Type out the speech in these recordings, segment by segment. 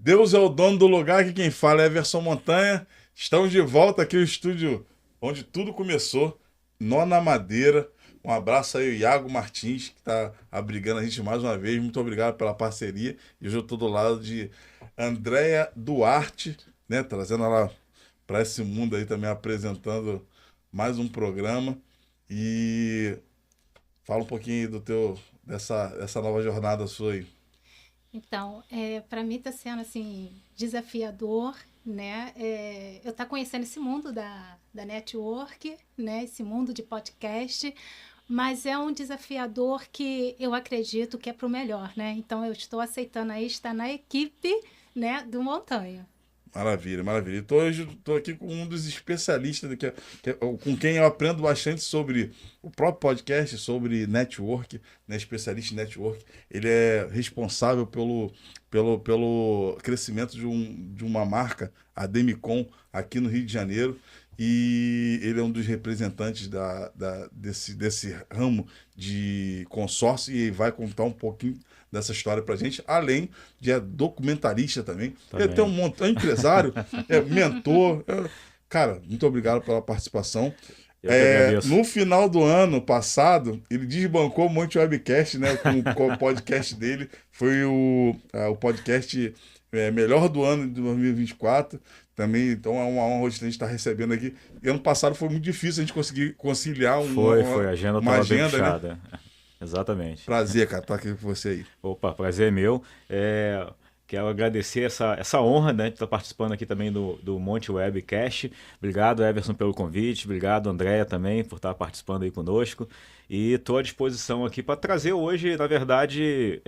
Deus é o dono do lugar, que quem fala é Everson Montanha. Estamos de volta aqui no estúdio onde tudo começou, Nó na Madeira. Um abraço aí ao Iago Martins, que está abrigando a gente mais uma vez. Muito obrigado pela parceria. E hoje eu estou do lado de Andréia Duarte, né, trazendo ela para esse mundo aí também, apresentando mais um programa. E fala um pouquinho dessa nova jornada sua aí. Então, para mim está sendo assim desafiador, né? Eu estar conhecendo esse mundo da network, né? Esse mundo de podcast, mas é um desafiador que eu acredito que é para o melhor, né? Então eu estou aceitando aí estar na equipe, né, do Montanha. Maravilha, maravilha. Então, hoje estou aqui com um dos especialistas, com quem eu aprendo bastante sobre o próprio podcast, sobre network, né, especialista em network. Ele é responsável pelo crescimento de uma marca, a Demicon, aqui no Rio de Janeiro. E ele é um dos representantes desse ramo de consórcio e vai contar um pouquinho dessa história pra gente, além de documentarista também. Ele tem um Também. monte, é empresário, é mentor. Cara, muito obrigado pela participação. Eu que agradeço. No final do ano passado, ele desbancou um monte de webcast, né? Com o podcast dele. Foi o podcast melhor do ano de 2024. Também, então é uma honra hoje a gente estar recebendo aqui. E ano passado foi muito difícil a gente conseguir conciliar Foi. A agenda uma estava bem agenda, né? puxada. Exatamente. Prazer, cara, estar aqui com você aí. Opa, prazer é meu. Quero agradecer essa honra, né, de estar participando aqui também do Monte Webcast. Obrigado, Everson, pelo convite. Obrigado, Andréia, também, por estar participando aí conosco. E estou à disposição aqui para trazer hoje, na verdade,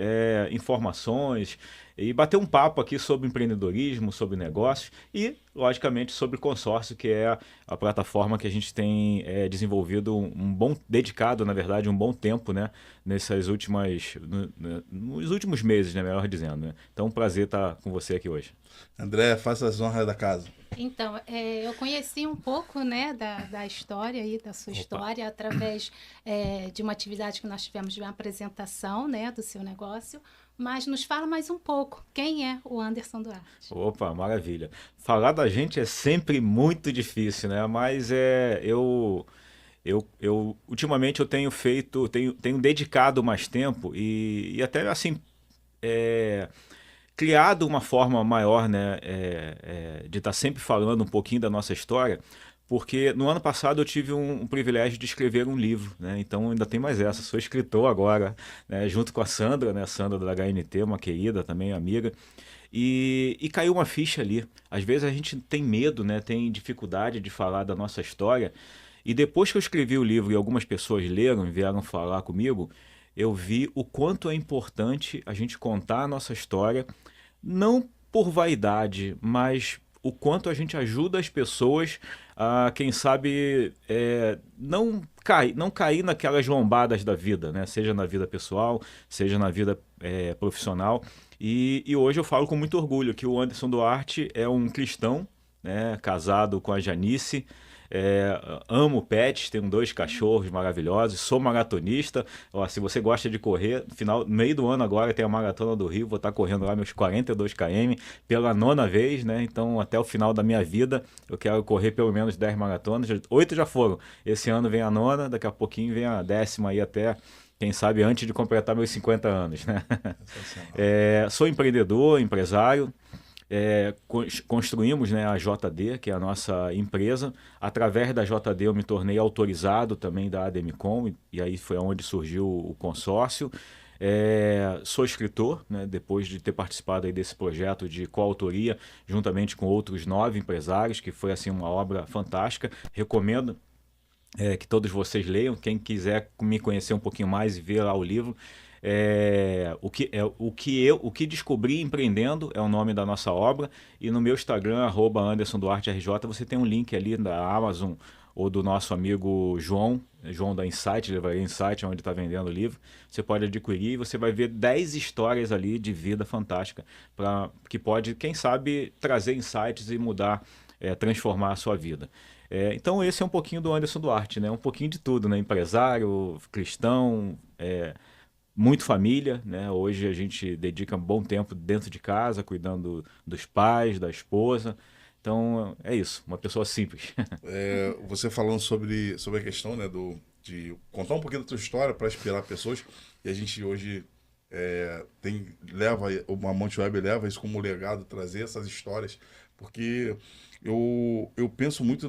informações e bater um papo aqui sobre empreendedorismo, sobre negócios e, logicamente, sobre consórcio, que é a plataforma que a gente tem desenvolvido dedicado, na verdade, um bom tempo, né, nos últimos meses, né, melhor dizendo, né? Então, um prazer estar com você aqui hoje. André, faça as honras da casa. Então, eu conheci um pouco, né, da história aí, da sua Opa. história, através de uma atividade que nós tivemos de uma apresentação, né, do seu negócio. Mas nos fala mais um pouco, quem é o Anderson Duarte? Opa, maravilha. Falar da gente é sempre muito difícil, né? Mas ultimamente eu tenho dedicado mais tempo e até assim é, criado uma forma maior, né, de estar sempre falando um pouquinho da nossa história, porque no ano passado eu tive um privilégio de escrever um livro, né? Então ainda tem mais essa. Sou escritor agora, né, junto com a Sandra, né, Sandra da HNT, uma querida também, amiga. E caiu uma ficha ali. Às vezes a gente tem medo, né, tem dificuldade de falar da nossa história. E depois que eu escrevi o livro e algumas pessoas leram e vieram falar comigo, eu vi o quanto é importante a gente contar a nossa história, não por vaidade, mas o quanto a gente ajuda as pessoas a, quem sabe, não cair naquelas lombadas da vida, né? Seja na vida pessoal, seja na vida profissional. E hoje eu falo com muito orgulho que o Anderson Duarte é um cristão, né? Casado com a Janice. Amo pets, tenho 2 cachorros maravilhosos, sou maratonista. Ó, se você gosta de correr, no meio do ano agora tem a Maratona do Rio, vou estar correndo lá meus 42 km pela 9ª vez, né? Então até o final da minha vida eu quero correr pelo menos 10 maratonas, 8 já foram. Esse ano vem a 9ª, daqui a pouquinho vem a 10ª aí até, quem sabe, antes de completar meus 50 anos, né? Sensacional. Sou empreendedor, empresário. Construímos, né, a JD, que é a nossa empresa. Através da JD eu me tornei autorizado também da Ademicon, e aí foi onde surgiu o consórcio. Sou escritor, né, depois de ter participado aí desse projeto de coautoria, juntamente com outros 9 empresários, que foi assim uma obra fantástica. Recomendo que todos vocês leiam. Quem quiser me conhecer um pouquinho mais e ver lá o livro, o que descobri empreendendo é o nome da nossa obra. E no meu Instagram, @AndersonDuarteRJ, você tem um link ali da Amazon ou do nosso amigo João da Insight, Livraria Insight, onde está vendendo o livro. Você pode adquirir e você vai ver 10 histórias ali de vida fantástica, que pode, quem sabe, trazer insights e mudar, transformar a sua vida. Então esse é um pouquinho do Anderson Duarte, né? Um pouquinho de tudo, né? Empresário, cristão, muito família, né? Hoje a gente dedica um bom tempo dentro de casa, cuidando dos pais, da esposa. Então, é isso, uma pessoa simples. Você falando sobre a questão, né, de contar um pouquinho da tua história para inspirar pessoas, e a gente hoje leva, o Mamute Web leva isso como legado, trazer essas histórias, porque eu penso muito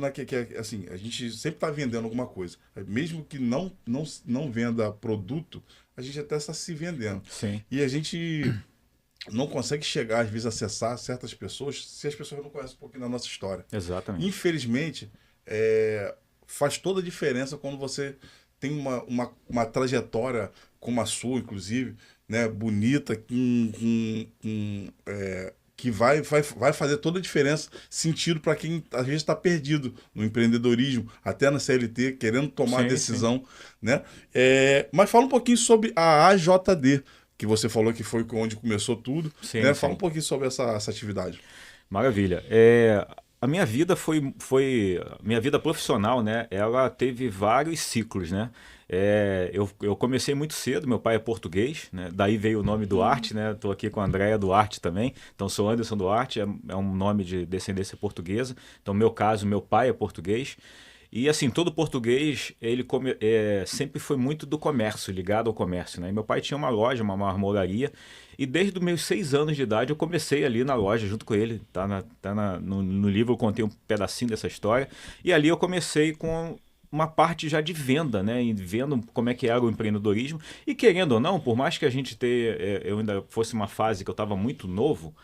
assim, a gente sempre está vendendo alguma coisa, mesmo que não venda produto, a gente até está se vendendo. Sim, E a gente não consegue chegar, às vezes, acessar certas pessoas se as pessoas não conhecem um pouquinho da nossa história. exatamente. Infelizmente, faz toda a diferença quando você tem uma trajetória como a sua, inclusive, né, bonita, que vai fazer toda a diferença, sentido para quem às vezes está perdido no empreendedorismo, até na CLT, querendo tomar a Sim, decisão, né? Mas fala um pouquinho sobre a AJD, que você falou que foi onde começou tudo, sim, né? sim. Fala um pouquinho sobre essa atividade. Maravilha. A minha vida minha vida profissional, né? Ela teve vários ciclos, né? Eu comecei muito cedo, meu pai é português, né? Daí veio o nome Duarte, né? Estou aqui com a Andréia Duarte também. Então sou Anderson Duarte, é um nome de descendência portuguesa. Então, no meu caso, meu pai é português. E assim, todo português, sempre foi muito do comércio, ligado ao comércio, né? E meu pai tinha uma loja, uma marmoraria, e desde os meus 6 anos de idade eu comecei ali na loja junto com ele. No livro eu contei um pedacinho dessa história, e ali eu comecei com uma parte já de venda, né? E vendo como é que era o empreendedorismo. E querendo ou não, por mais que a gente eu ainda fosse uma fase que eu estava muito novo,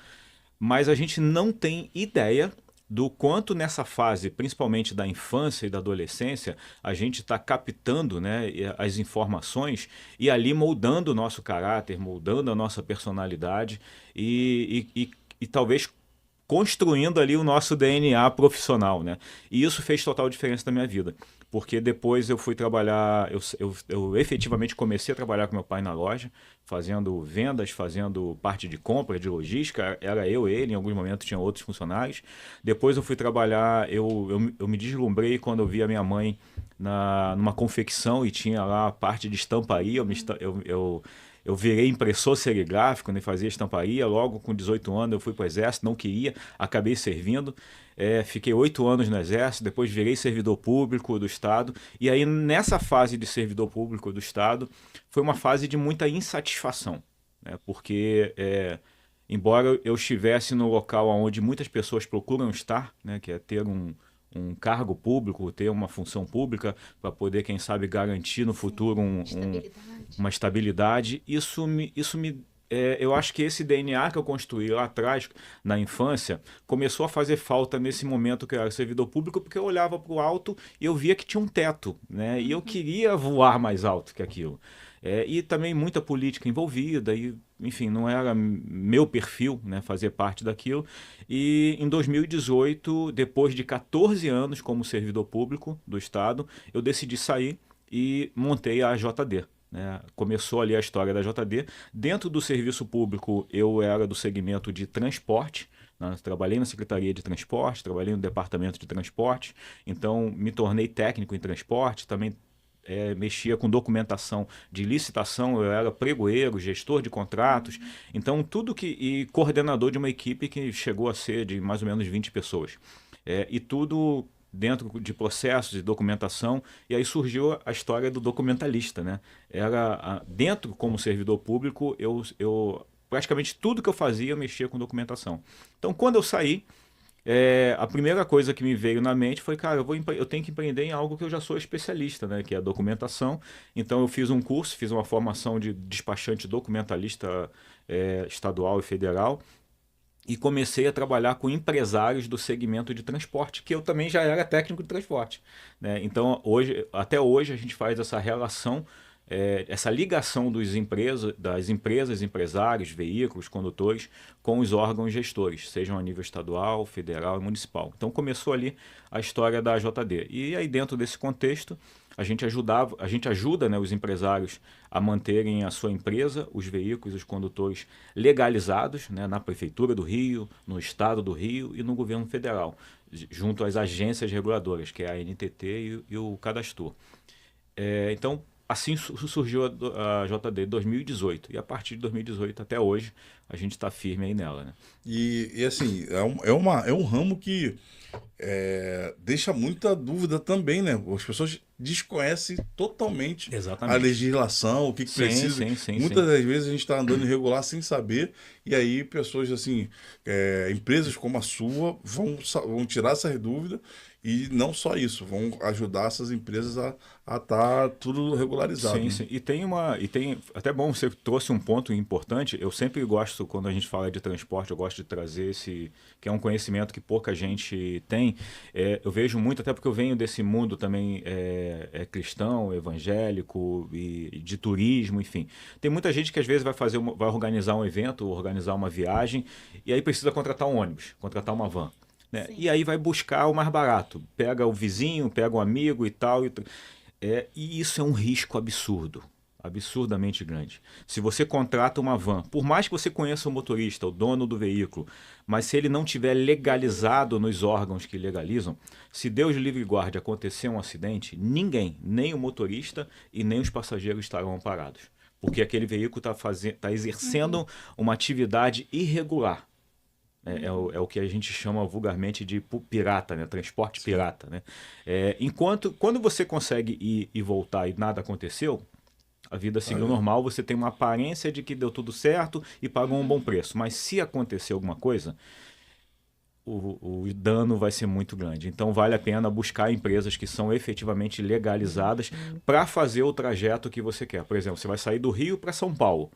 mas a gente não tem ideia do quanto nessa fase, principalmente da infância e da adolescência, a gente está captando, né, as informações e ali moldando o nosso caráter, moldando a nossa personalidade e talvez construindo ali o nosso DNA profissional, né? E isso fez total diferença na minha vida, porque depois eu fui trabalhar, eu efetivamente comecei a trabalhar com meu pai na loja, fazendo vendas, fazendo parte de compra, de logística, era ele, em alguns momentos tinha outros funcionários. Depois eu fui trabalhar, eu me deslumbrei quando eu vi a minha mãe numa confecção e tinha lá a parte de estamparia, eu virei impressor serigráfico, né, fazia estamparia. Logo com 18 anos eu fui para o Exército, não queria, acabei servindo. Fiquei 8 anos no Exército, depois virei servidor público do Estado. E aí nessa fase de servidor público do Estado foi uma fase de muita insatisfação, né, porque embora eu estivesse no local onde muitas pessoas procuram estar, né, que é ter um cargo público, ter uma função pública para poder, quem sabe, garantir no futuro uma estabilidade. Eu acho que esse DNA que eu construí lá atrás, na infância, começou a fazer falta nesse momento que eu era servidor público, porque eu olhava para o alto e eu via que tinha um teto, né? E eu queria voar mais alto que aquilo. E também muita política envolvida, e, enfim, não era meu perfil, né, fazer parte daquilo. E em 2018, depois de 14 anos como servidor público do Estado, eu decidi sair e montei a JD. Né? Começou ali a história da JD. Dentro do serviço público, eu era do segmento de transporte. Né? Trabalhei na Secretaria de Transporte, trabalhei no Departamento de Transporte, então me tornei técnico em transporte, também mexia com documentação de licitação, eu era pregoeiro, gestor de contratos, então e coordenador de uma equipe que chegou a ser de mais ou menos 20 pessoas. E tudo dentro de processos de documentação, e aí surgiu a história do documentalista, né? Dentro, como servidor público, eu praticamente tudo que eu fazia eu mexia com documentação. Então, quando eu saí, a primeira coisa que me veio na mente foi, cara, eu tenho que empreender em algo que eu já sou especialista, né? Que é a documentação. Então eu fiz um curso, fiz uma formação de despachante documentalista estadual e federal e comecei a trabalhar com empresários do segmento de transporte, que eu também já era técnico de transporte, né? Então até hoje a gente faz essa relação, essa ligação das empresas, empresários, veículos, condutores, com os órgãos gestores, sejam a nível estadual, federal e municipal. Então começou ali a história da JD. E aí dentro desse contexto, a gente ajuda, né, os empresários a manterem a sua empresa, os veículos, os condutores legalizados, né, na Prefeitura do Rio, no Estado do Rio e no Governo Federal, junto às agências reguladoras, que é a ANTT e o Cadastro. Então, assim surgiu a JD em 2018. E a partir de 2018 até hoje, a gente está firme aí nela, né? E assim, é um ramo que deixa muita dúvida também, né? As pessoas desconhecem totalmente a Exatamente. legislação, o que Sim, precisa. sim. Muitas das vezes a gente está andando irregular sem saber, e aí pessoas assim, empresas como a sua vão tirar essas dúvidas, e não só isso, vão ajudar essas empresas a estar tudo regularizado. Sim, Né? sim. E tem até bom, você trouxe um ponto importante. Eu sempre gosto, quando a gente fala de transporte, eu gosto de trazer esse, que é um conhecimento que pouca gente tem. Eu vejo muito, até porque eu venho desse mundo também cristão, evangélico e de turismo, enfim. Tem muita gente que às vezes vai organizar um evento, organizar uma viagem, e aí precisa contratar um ônibus, contratar uma van. Né? E aí vai buscar o mais barato. Pega o vizinho, pega um amigo e tal. E isso é um risco absurdo, absurdamente grande. Se você contrata uma van, por mais que você conheça o motorista, o dono do veículo, mas se ele não tiver legalizado nos órgãos que legalizam, se Deus livre e guarde acontecer um acidente, ninguém, nem o motorista e nem os passageiros estarão amparados. Porque aquele veículo está exercendo uma atividade irregular. É o que a gente chama vulgarmente de pirata, né? Transporte pirata. Né? Quando você consegue ir e voltar e nada aconteceu, a vida seguiu normal, você tem uma aparência de que deu tudo certo e pagou um bom preço. Mas se acontecer alguma coisa, o dano vai ser muito grande. Então vale a pena buscar empresas que são efetivamente legalizadas para fazer o trajeto que você quer. Por exemplo, você vai sair do Rio para São Paulo.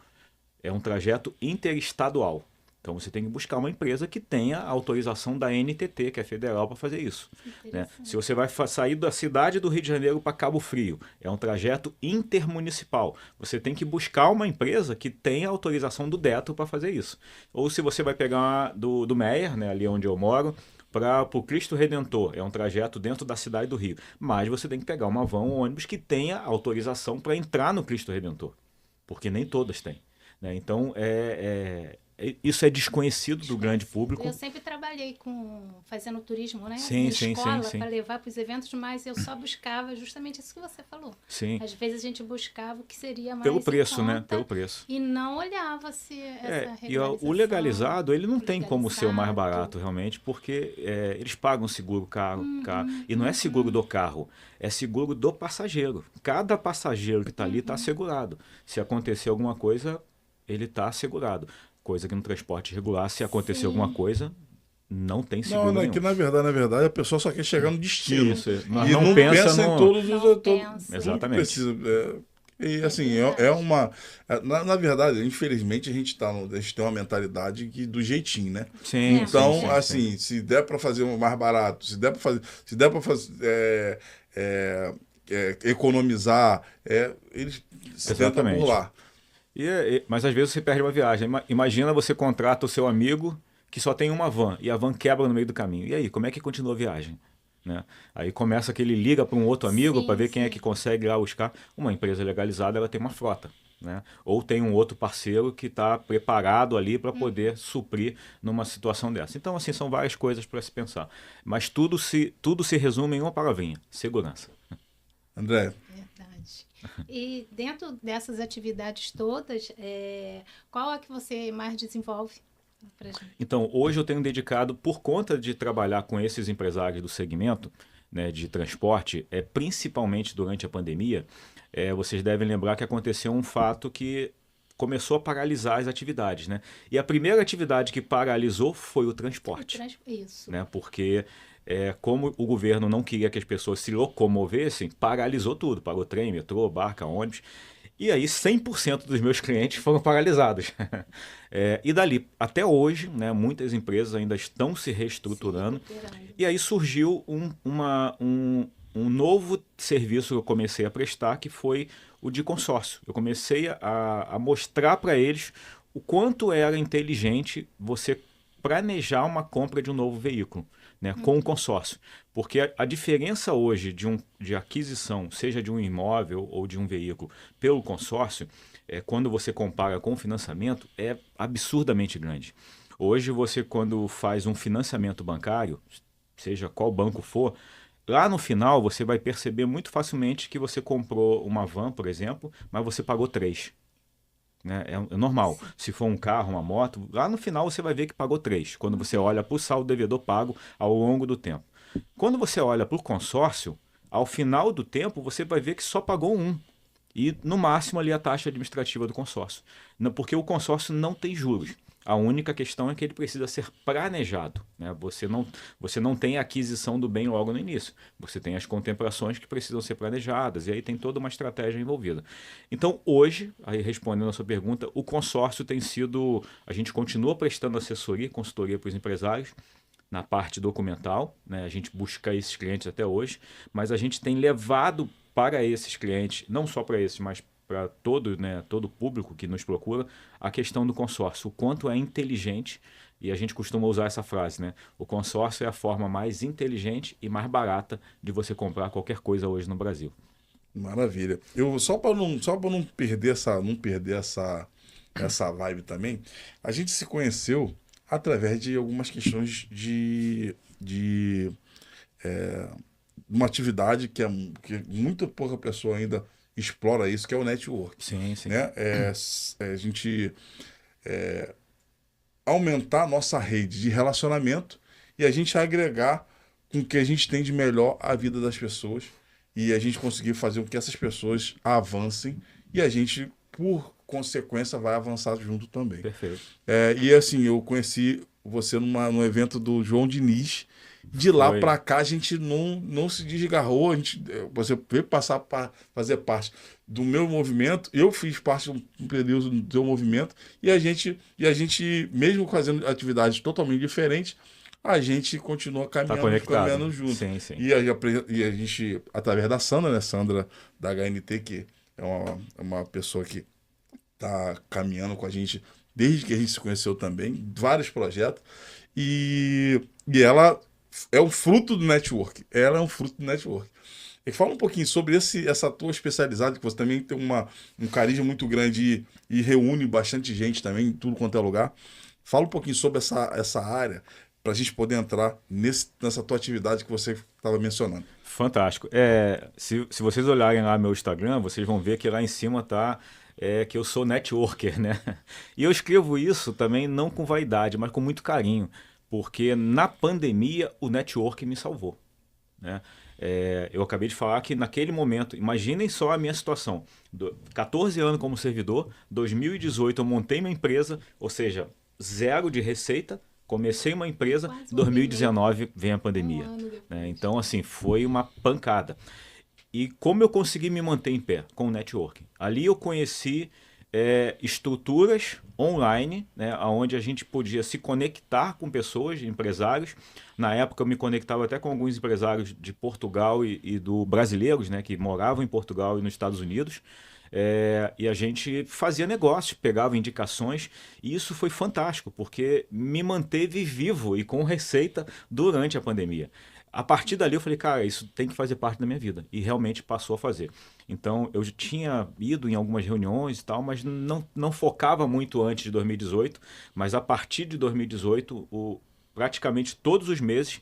É um trajeto interestadual. Então você tem que buscar uma empresa que tenha a autorização da NTT, que é federal, para fazer isso. Né? Se você vai sair da cidade do Rio de Janeiro para Cabo Frio, é um trajeto intermunicipal. Você tem que buscar uma empresa que tenha autorização do DETRO para fazer isso. Ou se você vai pegar do Meier, né, ali onde eu moro, para o Cristo Redentor, é um trajeto dentro da cidade do Rio. Mas você tem que pegar uma van ou um ônibus que tenha autorização para entrar no Cristo Redentor, porque nem todas têm. Né? Então, isso é desconhecido do grande público. Eu sempre trabalhei fazendo turismo, né? Sim, em sim, escola, sim. para levar para os eventos, mas eu só buscava justamente isso que você falou. Sim. Às vezes a gente buscava o que seria mais pelo preço, em conta, né? Pelo preço. E não olhava se essa E o legalizado, ele não tem como ser o mais barato, tudo. realmente, porque eles pagam seguro caro. E não é seguro do carro, é seguro do passageiro. Cada passageiro que está ali está assegurado. Se acontecer alguma coisa, ele está assegurado. Coisa que no transporte regular, se acontecer alguma coisa, não tem seguro nenhum. Que na verdade, a pessoa só quer chegar no destino. Isso, E não pensa em todos os... Exatamente. Precisa, e assim, é uma... Na verdade, infelizmente, a gente tem uma mentalidade do jeitinho, né? Sim, então, sim, assim, se der para fazer um mais barato, se der para fazer economizar, eles tentam por lá. Mas às vezes você perde uma viagem. Imagina você contrata o seu amigo que só tem uma van e a van quebra no meio do caminho. E aí, como é que continua a viagem? Né? Aí começa que ele liga para um outro amigo para ver quem é que consegue ir lá buscar. Uma empresa legalizada, ela tem uma frota. Né? Ou tem um outro parceiro que está preparado ali para poder suprir numa situação dessa. Então, assim, são várias coisas para se pensar. Mas tudo se resume em uma palavrinha: segurança. André. Verdade. E dentro dessas atividades todas, qual é que você mais desenvolve? Então, hoje eu tenho dedicado, por conta de trabalhar com esses empresários do segmento, né, de transporte, principalmente durante a pandemia, vocês devem lembrar que aconteceu um fato que começou a paralisar as atividades. Né? E a primeira atividade que paralisou foi o transporte. Isso. Né? Porque como o governo não queria que as pessoas se locomovessem, paralisou tudo. Parou trem, metrô, barca, ônibus. E aí 100% dos meus clientes foram paralisados. E dali até hoje, né, muitas empresas ainda estão se reestruturando. E aí surgiu um novo serviço que eu comecei a prestar, que foi o de consórcio. Eu comecei a mostrar para eles o quanto era inteligente você planejar uma compra de um novo veículo, né, com um consórcio. Porque a diferença hoje de aquisição, seja de um imóvel ou de um veículo, pelo consórcio, quando você compara com o financiamento, é absurdamente grande. Hoje você, quando faz um financiamento bancário, seja qual banco for, lá no final você vai perceber muito facilmente que você comprou uma van, por exemplo, mas você pagou 3. Né? É normal. Sim. Se for um carro, uma moto, lá no final você vai ver que pagou 3, quando você olha para o saldo devedor pago ao longo do tempo. Quando você olha para o consórcio, ao final do tempo você vai ver que só pagou 1. E no máximo ali a taxa administrativa do consórcio. Porque o consórcio não tem juros. A única questão é que ele precisa ser planejado. Né? Você não tem a aquisição do bem logo no início. Você tem as contemplações que precisam ser planejadas, e aí tem toda uma estratégia envolvida. Então, hoje, aí respondendo a sua pergunta, o consórcio tem sido. A gente continua prestando assessoria, consultoria para os empresários na parte documental, né? A gente busca esses clientes até hoje, mas a gente tem levado para esses clientes, não só para esses, mas para todo, né, todo público que nos procura, a questão do consórcio, o quanto é inteligente, e a gente costuma usar essa frase, né? O consórcio é a forma mais inteligente e mais barata de você comprar qualquer coisa hoje no Brasil. Maravilha. Eu só para não perder essa vibe também, a gente se conheceu através de algumas questões de uma atividade que muito pouca pessoa ainda explora isso, que é o network, Sim, sim. né? A gente aumentar a nossa rede de relacionamento e a gente agregar com o que a gente tem de melhor à vida das pessoas e a gente conseguir fazer com que essas pessoas avancem e a gente, por consequência, vai avançar junto também. Perfeito. E assim, eu conheci você num evento do João Diniz. De lá Foi. para cá a gente não se desgarrou, você veio passar para fazer parte do meu movimento, eu fiz parte um período do teu movimento e a gente mesmo fazendo atividades totalmente diferentes, a gente continua Tá conectado. caminhando junto. Sim, sim. E a gente, através da Sandra, né, Sandra da HNT, que é uma pessoa que tá caminhando com a gente desde que a gente se conheceu também, vários projetos, e ela é um fruto do network. Ela é um fruto do network. E fala um pouquinho sobre essa tua especialidade, que você também tem um carisma muito grande e reúne bastante gente também em tudo quanto é lugar. Fala um pouquinho sobre essa área, para a gente poder entrar nessa tua atividade que você estava mencionando. Fantástico. Se vocês olharem lá meu Instagram, vocês vão ver que lá em cima tá que eu sou networker, né? E eu escrevo isso também não com vaidade, mas com muito carinho, porque na pandemia o network me salvou, né? Eu acabei de falar que naquele momento, imaginem só a minha situação, 14 anos como servidor, 2018 eu montei minha empresa, ou seja, 0 de receita, comecei uma empresa, Quase um 2019 vem a pandemia, ano depois. né? Então assim, foi uma pancada. E como eu consegui me manter em pé com o networking? Ali eu conheci estruturas online, né, onde a gente podia se conectar com pessoas, empresários. Na época eu me conectava até com alguns empresários de Portugal e do brasileiros, né, que moravam em Portugal e nos Estados Unidos. E a gente fazia negócios, pegava indicações, e isso foi fantástico, porque me manteve vivo e com receita durante a pandemia. A partir dali eu falei, cara, isso tem que fazer parte da minha vida. E realmente passou a fazer. Então eu já tinha ido em algumas reuniões e tal, mas não focava muito antes de 2018. Mas a partir de 2018, praticamente todos os meses,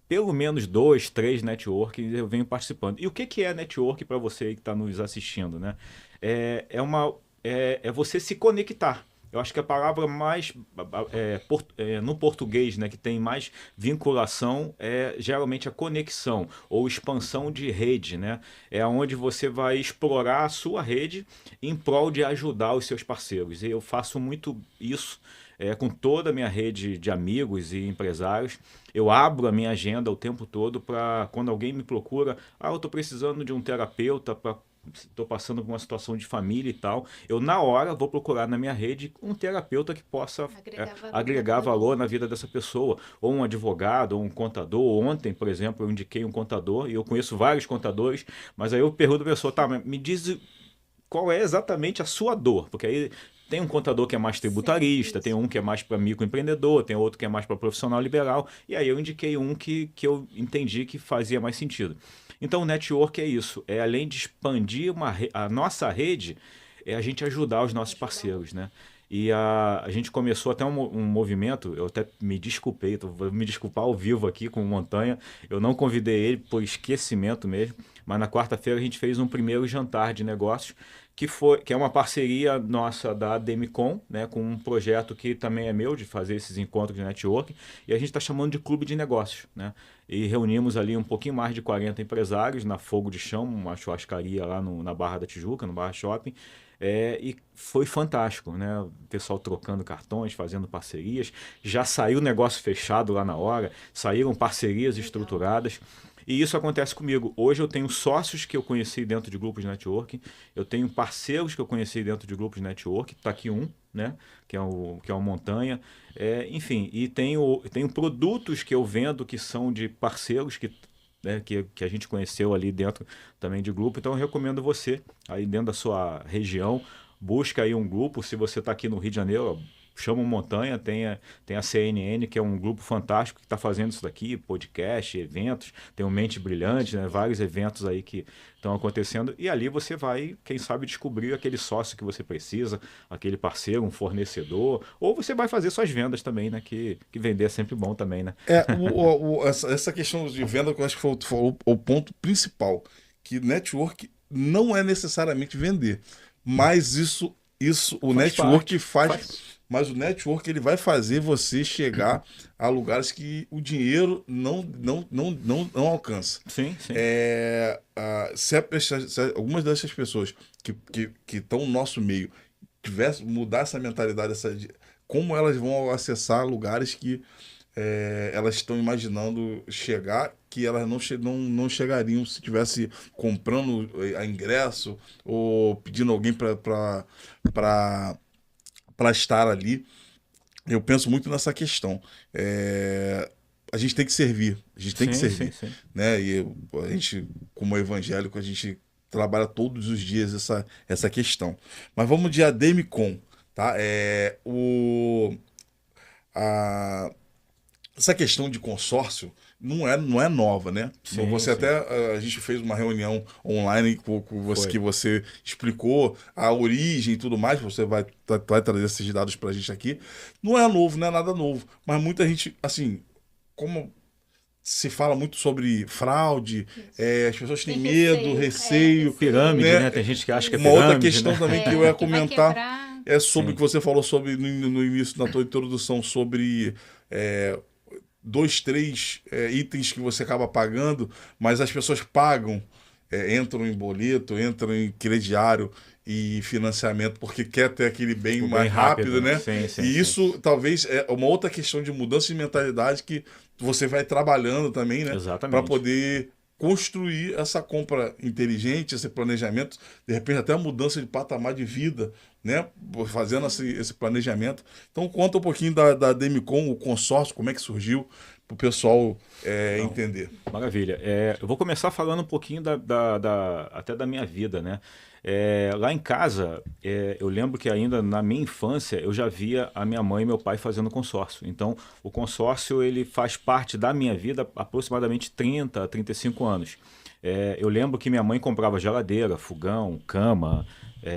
pelo menos 2, 3 networking eu venho participando. E o que é network para você aí que está nos assistindo, né? É você se conectar. Eu acho que a palavra mais no português, né, que tem mais vinculação é geralmente a conexão ou expansão de rede, né? É onde você vai explorar a sua rede em prol de ajudar os seus parceiros. E eu faço muito isso com toda a minha rede de amigos e empresários. Eu abro a minha agenda o tempo todo para quando alguém me procura, eu estou precisando de um terapeuta para estou passando por uma situação de família e tal, eu na hora vou procurar na minha rede um terapeuta que possa agregar valor na vida dessa pessoa, ou um advogado, ou um contador. Ontem, por exemplo, eu indiquei um contador, e eu conheço vários contadores, mas aí eu pergunto à pessoa, tá, me diz qual é exatamente a sua dor, porque aí tem um contador que é mais tributarista, tem um que é mais para microempreendedor, tem outro que é mais para profissional liberal, e aí eu indiquei um que eu entendi que fazia mais sentido. Então o network é isso, além de expandir a nossa rede, é a gente ajudar os nossos parceiros, né? E a gente começou até um movimento, eu até me desculpei, vou me desculpar ao vivo aqui com o Montanha, eu não convidei ele por esquecimento mesmo, mas na quarta-feira a gente fez um primeiro jantar de negócios, que é uma parceria nossa da Demicon, né, com um projeto que também é meu, de fazer esses encontros de networking, e a gente está chamando de Clube de Negócios, né? E reunimos ali um pouquinho mais de 40 empresários na Fogo de Chão, uma churrascaria lá na Barra da Tijuca, no Barra Shopping, e foi fantástico, né? O pessoal trocando cartões, fazendo parcerias, já saiu negócio fechado lá na hora, saíram parcerias estruturadas. E isso acontece comigo. Hoje eu tenho sócios que eu conheci dentro de grupos de networking, eu tenho parceiros que eu conheci dentro de grupos de networking, está aqui um, né? Que é o Montanha. Enfim, e tenho produtos que eu vendo que são de parceiros né, que a gente conheceu ali dentro também de grupo. Então eu recomendo você, aí dentro da sua região, busca aí um grupo. Se você está aqui no Rio de Janeiro, chama o Montanha, tem a CNN, que é um grupo fantástico que está fazendo isso daqui, podcast, eventos, tem o Mente Brilhante, né, vários eventos aí que estão acontecendo, e ali você vai, quem sabe, descobrir aquele sócio que você precisa, aquele parceiro, um fornecedor, ou você vai fazer suas vendas também, né, que vender é sempre bom também, né? Essa questão de venda que eu acho que foi o ponto principal, que network não é necessariamente vender, mas isso o network faz. Mas o network ele vai fazer você chegar a lugares que o dinheiro não alcança. Sim, sim. Se algumas dessas pessoas que estão no nosso meio tivesse mudar essa mentalidade, como elas vão acessar lugares que elas estão imaginando chegar, que elas não chegariam se tivesse comprando a ingresso ou pedindo alguém para estar ali. Eu penso muito nessa questão. A gente tem que servir, Sim. né? E a gente, como evangélico, a gente trabalha todos os dias essa questão. Mas vamos de Ademicon, tá? Essa questão de consórcio não é nova, né? Sim, você sim. até, a gente fez uma reunião online com você, Foi. que você explicou a origem e tudo mais, você vai trazer esses dados pra gente aqui. Não é novo, não é nada novo, mas muita gente, assim, como se fala muito sobre fraude, as pessoas têm Tem medo, receio. Pirâmide, né? né? Tem gente que acha que é Uma pirâmide, outra questão né? também que eu ia que vai comentar quebrar. é sobre Sim. o que você falou sobre no início da tua introdução, sobre 2, 3 itens que você acaba pagando, mas as pessoas pagam, entram em boleto, entram em crediário e financiamento porque quer ter aquele bem Bem mais rápido, né? Sim, E isso talvez é uma outra questão de mudança de mentalidade que você vai trabalhando também, né? Exatamente. Para poder construir essa compra inteligente, esse planejamento, de repente até a mudança de patamar de vida, né? Fazendo esse planejamento. Então conta um pouquinho da Demicon, o consórcio, como é que surgiu, para o pessoal entender. Maravilha. Eu vou começar falando um pouquinho até da minha vida, né? Lá em casa, eu lembro que ainda na minha infância eu já via a minha mãe e meu pai fazendo consórcio. Então, o consórcio ele faz parte da minha vida há aproximadamente 30 a 35 anos. Eu lembro que minha mãe comprava geladeira, fogão, cama,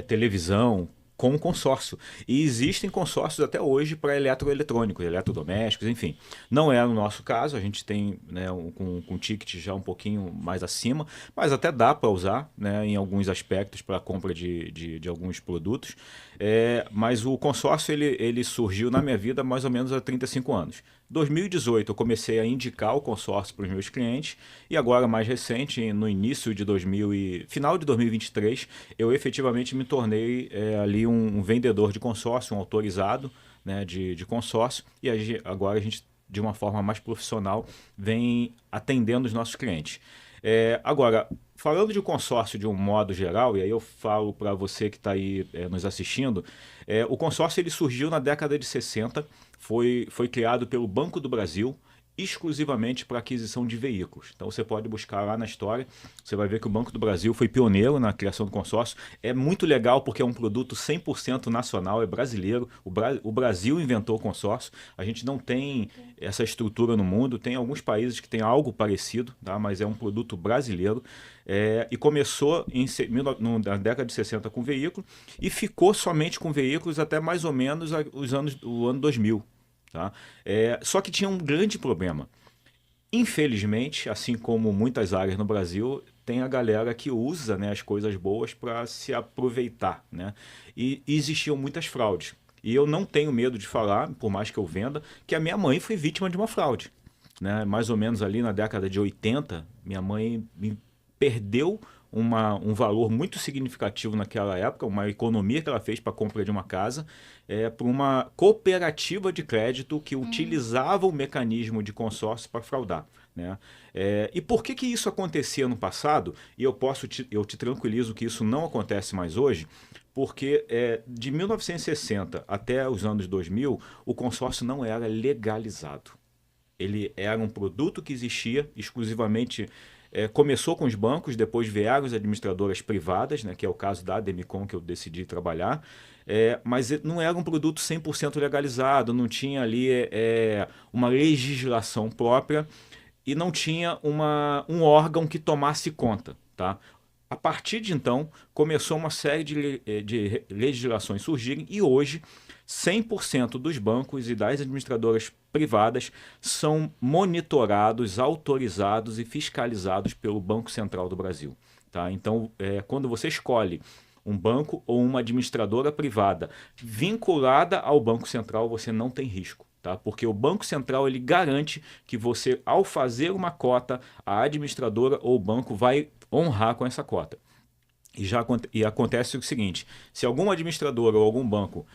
televisão, com um consórcio. E existem consórcios até hoje para eletroeletrônicos, eletrodomésticos, enfim. Não é o nosso caso, a gente tem, né, com ticket já um pouquinho mais acima, mas até dá para usar, né, em alguns aspectos para a compra de alguns produtos. Mas o consórcio ele surgiu na minha vida mais ou menos há 35 anos. Em 2018 eu comecei a indicar o consórcio para os meus clientes e agora mais recente, no início de final de 2023, eu efetivamente me tornei ali um vendedor de consórcio, um autorizado, né, de consórcio, e agora a gente, de uma forma mais profissional, vem atendendo os nossos clientes. Agora, falando de consórcio de um modo geral, e aí eu falo para você que está aí nos assistindo, o consórcio ele surgiu na década de 60, foi criado pelo Banco do Brasil exclusivamente para aquisição de veículos. Então você pode buscar lá na história, você vai ver que o Banco do Brasil foi pioneiro na criação do consórcio. É muito legal porque é um produto 100% nacional, é brasileiro. O Brasil inventou o consórcio. A gente não tem essa estrutura no mundo. Tem alguns países que têm algo parecido, tá? Mas é um produto brasileiro. E começou na década de 60 com veículo e ficou somente com veículos até mais ou menos o ano 2000. Tá? Só que tinha um grande problema. Infelizmente, assim como muitas áreas no Brasil, tem a galera que usa, né, as coisas boas para se aproveitar. Né? E existiam muitas fraudes. E eu não tenho medo de falar, por mais que eu venda, que a minha mãe foi vítima de uma fraude. Né? Mais ou menos ali na década de 80, minha mãe me perdeu um valor muito significativo naquela época, uma economia que ela fez para a compra de uma casa, para uma cooperativa de crédito que utilizava o mecanismo de consórcio para fraudar. Né? E por que isso acontecia no passado? E eu te tranquilizo que isso não acontece mais hoje, porque de 1960 até os anos 2000, o consórcio não era legalizado. Ele era um produto que existia exclusivamente. Começou com os bancos, depois vieram as administradoras privadas, né, que é o caso da Demicon que eu decidi trabalhar, mas não era um produto 100% legalizado, não tinha ali uma legislação própria e não tinha um órgão que tomasse conta. Tá? A partir de então, começou uma série de legislações surgirem e hoje 100% dos bancos e das administradoras privadas são monitorados, autorizados e fiscalizados pelo Banco Central do Brasil. Tá? Então, quando você escolhe um banco ou uma administradora privada vinculada ao Banco Central, você não tem risco. Tá? Porque o Banco Central ele garante que você, ao fazer uma cota, a administradora ou o banco vai honrar com essa cota. E acontece o seguinte, se alguma administradora ou algum banco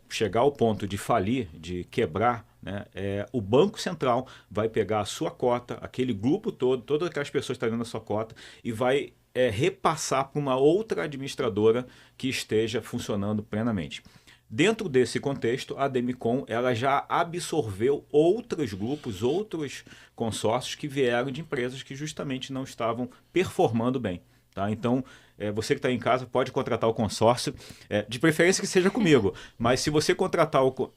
chegar ao ponto de falir, de quebrar, né, o Banco Central vai pegar a sua cota, aquele grupo todo, todas aquelas pessoas que estão dando a sua cota, e vai repassar para uma outra administradora que esteja funcionando plenamente. Dentro desse contexto, a Demicon ela já absorveu outros grupos, outros consórcios que vieram de empresas que justamente não estavam performando bem. Tá? Então, você que está em casa pode contratar o consórcio, de preferência que seja comigo, mas se você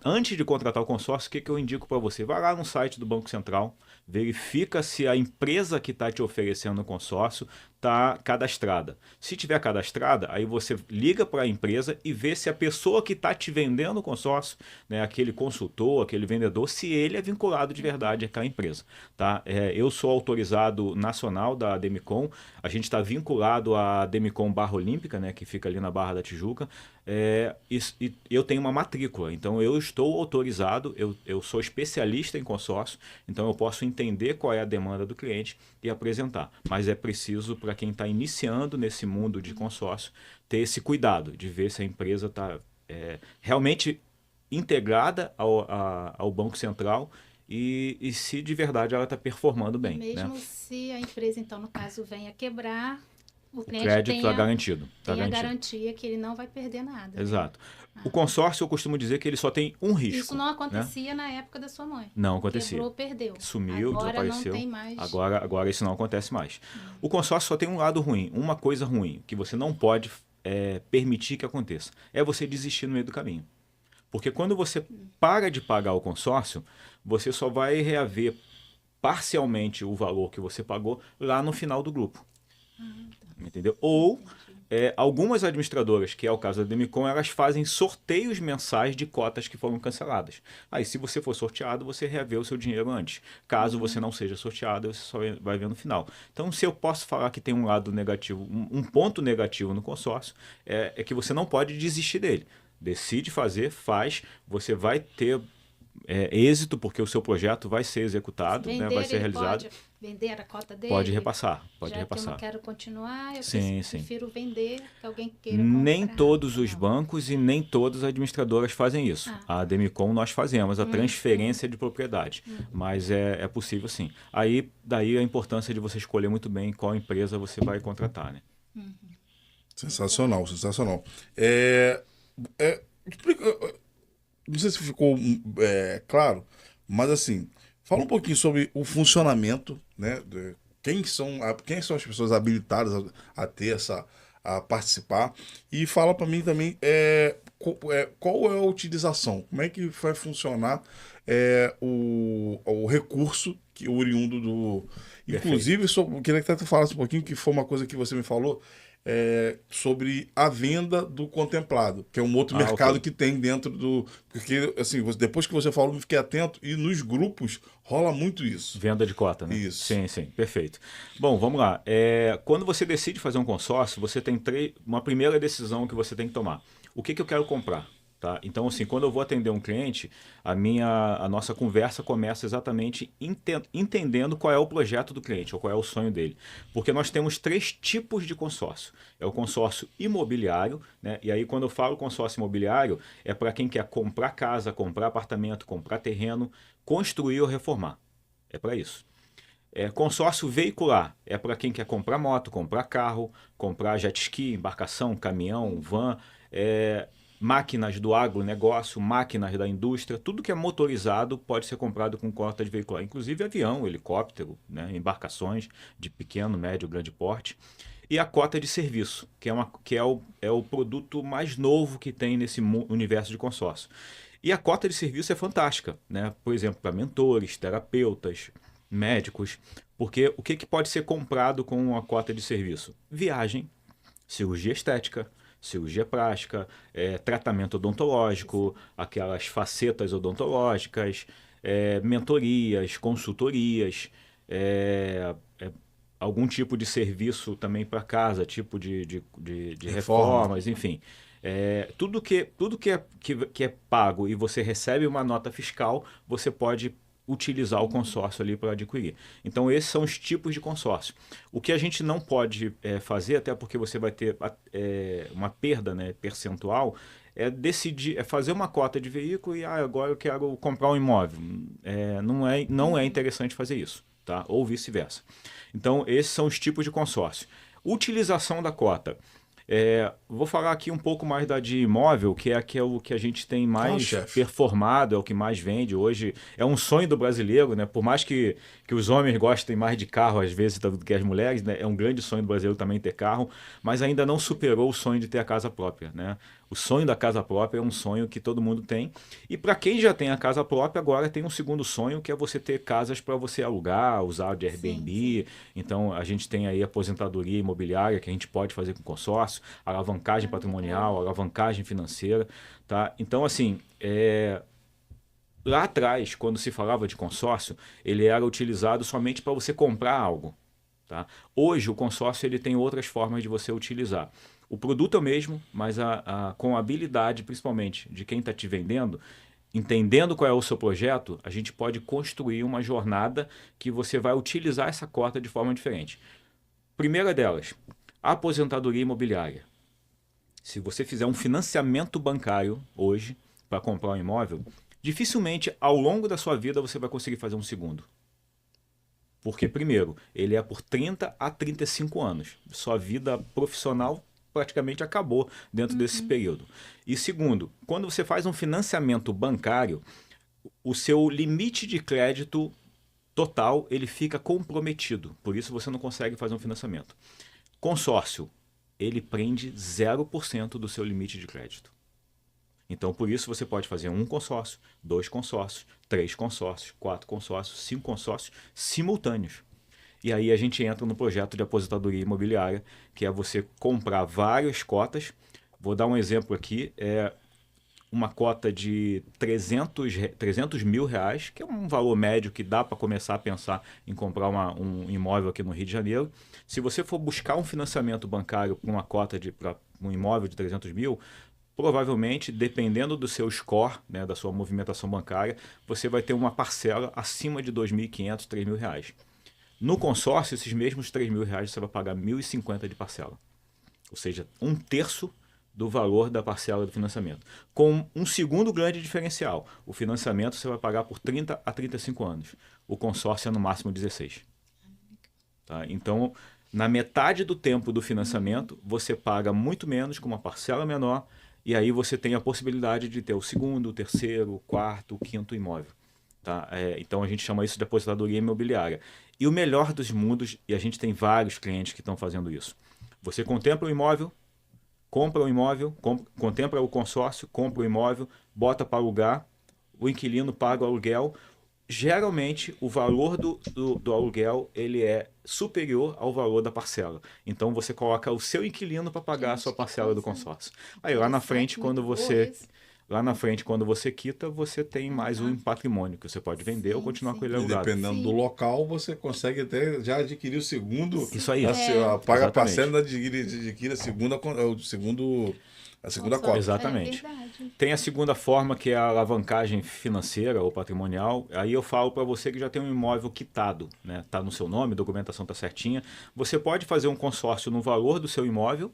antes de contratar o consórcio, o que eu indico para você? Vai lá no site do Banco Central, verifica se a empresa que está te oferecendo o consórcio está cadastrada. Se tiver cadastrada, aí você liga para a empresa e vê se a pessoa que está te vendendo o consórcio, né, aquele consultor, aquele vendedor, se ele é vinculado de verdade àquela empresa. Tá? Eu sou autorizado nacional da Demicon, a gente está vinculado à Demicon Barra Olímpica, né, que fica ali na Barra da Tijuca, e eu tenho uma matrícula, então eu estou autorizado, eu sou especialista em consórcio, então eu posso entender qual é a demanda do cliente e apresentar. Mas é preciso, para quem está iniciando nesse mundo de consórcio, ter esse cuidado de ver se a empresa está realmente integrada ao Banco Central e se de verdade ela está performando bem. Mesmo, né? se a empresa, então, no caso, venha quebrar, o cliente crédito está garantido. Tem a garantia que ele não vai perder nada. Exato. Né? O consórcio, eu costumo dizer que ele só tem um risco. Isso não acontecia, né, na época da sua mãe. Não acontecia. Quebrou, perdeu. Sumiu, agora desapareceu. Não tem mais. Agora isso não acontece mais. O consórcio só tem um lado ruim, uma coisa ruim, que você não pode permitir que aconteça. É você desistir no meio do caminho. Porque quando você para de pagar o consórcio, você só vai reaver parcialmente o valor que você pagou lá no final do grupo. Entendeu? Ou algumas administradoras, que é o caso da Demicon, elas fazem sorteios mensais de cotas que foram canceladas. Aí, se você for sorteado, você reavê o seu dinheiro antes. Caso você não seja sorteado, você só vai ver no final. Então, se eu posso falar que tem um lado negativo, um ponto negativo no consórcio, é que você não pode desistir dele. Decide fazer, faz, você vai ter êxito, porque o seu projeto vai ser executado, né, vai ser realizado. Pode vender a cota dele? Pode repassar. Já que eu não quero continuar, eu sim. prefiro vender, que alguém queira comprar. Nem todos os bancos e nem todas as administradoras fazem isso. A Demicon nós fazemos a transferência de propriedade, mas é possível sim. Daí a importância de você escolher muito bem qual empresa você vai contratar. Né? Sensacional, sensacional. Não sei se ficou claro, mas assim, Fala um pouquinho sobre o funcionamento, né? Quem são as pessoas habilitadas a ter a participar, e fala para mim também qual é a utilização, como é que vai funcionar o recurso que oriundo do. Perfeito. Inclusive, eu queria que tu falasse um pouquinho, que foi uma coisa que você me falou, sobre a venda do contemplado, que é um outro Ah, mercado ok. que tem dentro do. Porque, assim, depois que você falou, eu fiquei atento, e nos grupos rola muito isso. Venda de cota, né? Isso. Sim, sim, perfeito. Bom, vamos lá. Quando você decide fazer um consórcio, você tem uma primeira decisão que você tem que tomar. O que eu quero comprar? Tá? Então, assim, quando eu vou atender um cliente, a nossa conversa começa exatamente entendendo qual é o projeto do cliente, ou qual é o sonho dele. Porque nós temos três tipos de consórcio. É o consórcio imobiliário, né? E aí, quando eu falo consórcio imobiliário, é para quem quer comprar casa, comprar apartamento, comprar terreno, construir ou reformar. É para isso. Consórcio veicular é para quem quer comprar moto, comprar carro, comprar jet ski, embarcação, caminhão, van, máquinas do agronegócio, máquinas da indústria, tudo que é motorizado pode ser comprado com cota de veicular, inclusive avião, helicóptero, né, embarcações de pequeno, médio, grande porte. E a cota de serviço, que é o produto mais novo que tem nesse universo de consórcio. E a cota de serviço é fantástica, né? Por exemplo, para mentores, terapeutas, médicos, porque o que pode ser comprado com uma cota de serviço? Viagem, cirurgia estética, cirurgia plástica, tratamento odontológico, aquelas facetas odontológicas, mentorias, consultorias, algum tipo de serviço também para casa, tipo de Reforma. reformas, enfim. Tudo que é pago e você recebe uma nota fiscal, você pode utilizar o consórcio ali para adquirir. Então, esses são os tipos de consórcio. O que a gente não pode fazer, até porque você vai ter uma perda, né, percentual, é fazer uma cota de veículo e agora eu quero comprar um imóvel. Não é interessante fazer isso, tá? Ou vice-versa. Então, esses são os tipos de consórcio. Utilização da cota. Vou falar aqui um pouco mais da de imóvel, que é o que a gente tem Fala, mais chefe. performado, é o que mais vende hoje. É um sonho do brasileiro, né? Por mais que os homens gostem mais de carro, às vezes, do que as mulheres, né? É um grande sonho do brasileiro também ter carro, mas ainda não superou o sonho de ter a casa própria, né? O sonho da casa própria é um sonho que todo mundo tem. E para quem já tem a casa própria, agora tem um segundo sonho, que é você ter casas para você alugar, usar de Airbnb. Sim, sim. Então, a gente tem aí a aposentadoria imobiliária, que a gente pode fazer com consórcio, alavancagem patrimonial, alavancagem financeira, tá? Então, assim, lá atrás, quando se falava de consórcio, ele era utilizado somente para você comprar algo, tá? Hoje, o consórcio ele tem outras formas de você utilizar. O produto é o mesmo, mas com a habilidade, principalmente, de quem está te vendendo, entendendo qual é o seu projeto, a gente pode construir uma jornada que você vai utilizar essa cota de forma diferente. Primeira delas, aposentadoria imobiliária. Se você fizer um financiamento bancário hoje para comprar um imóvel, dificilmente ao longo da sua vida você vai conseguir fazer um segundo. Porque, primeiro, ele é por 30 a 35 anos. Sua vida profissional praticamente acabou dentro desse período. E segundo, quando você faz um financiamento bancário, o seu limite de crédito total ele fica comprometido. Por isso você não consegue fazer um financiamento. Consórcio, ele prende 0% do seu limite de crédito. Então, por isso você pode fazer um consórcio, 2 consórcios, 3 consórcios, 4 consórcios, 5 consórcios simultâneos. E aí a gente entra no projeto de aposentadoria imobiliária, que é você comprar várias cotas. Vou dar um exemplo aqui, uma cota de 300 mil reais, que é um valor médio que dá para começar a pensar em comprar um imóvel aqui no Rio de Janeiro. Se você for buscar um financiamento bancário para uma cota para um imóvel de 300 mil, provavelmente, dependendo do seu score, né, da sua movimentação bancária, você vai ter uma parcela acima de R$ 2.500, R$ 3.000. No consórcio, esses mesmos R$ 3.000 você vai pagar R$ 1.050 de parcela. Ou seja, um terço do valor da parcela do financiamento. Com um segundo grande diferencial. O financiamento você vai pagar por 30 a 35 anos. O consórcio é no máximo 16. Tá? Então, na metade do tempo do financiamento, você paga muito menos, com uma parcela menor, e aí você tem a possibilidade de ter o segundo, o terceiro, o quarto, o quinto imóvel. Tá? Então a gente chama isso de aposentadoria imobiliária. E o melhor dos mundos, e a gente tem vários clientes que estão fazendo isso. Você contempla o imóvel, compra o imóvel, contempla o consórcio, compra o imóvel, bota para alugar, o inquilino paga o aluguel. Geralmente o valor do aluguel ele é superior ao valor da parcela. Então você coloca o seu inquilino para pagar a sua parcela do consórcio. Aí lá na frente, quando você quita, você tem mais um patrimônio que você pode vender ou continuar com ele E alugado. dependendo do local, você consegue até já adquirir o segundo. Isso aí. Paga a parcela e adquire a segunda cota. Exatamente. É verdade. Tem a segunda forma, que é a alavancagem financeira ou patrimonial. Aí eu falo para você que já tem um imóvel quitado, né? Tá no seu nome, a documentação tá certinha. Você pode fazer um consórcio no valor do seu imóvel.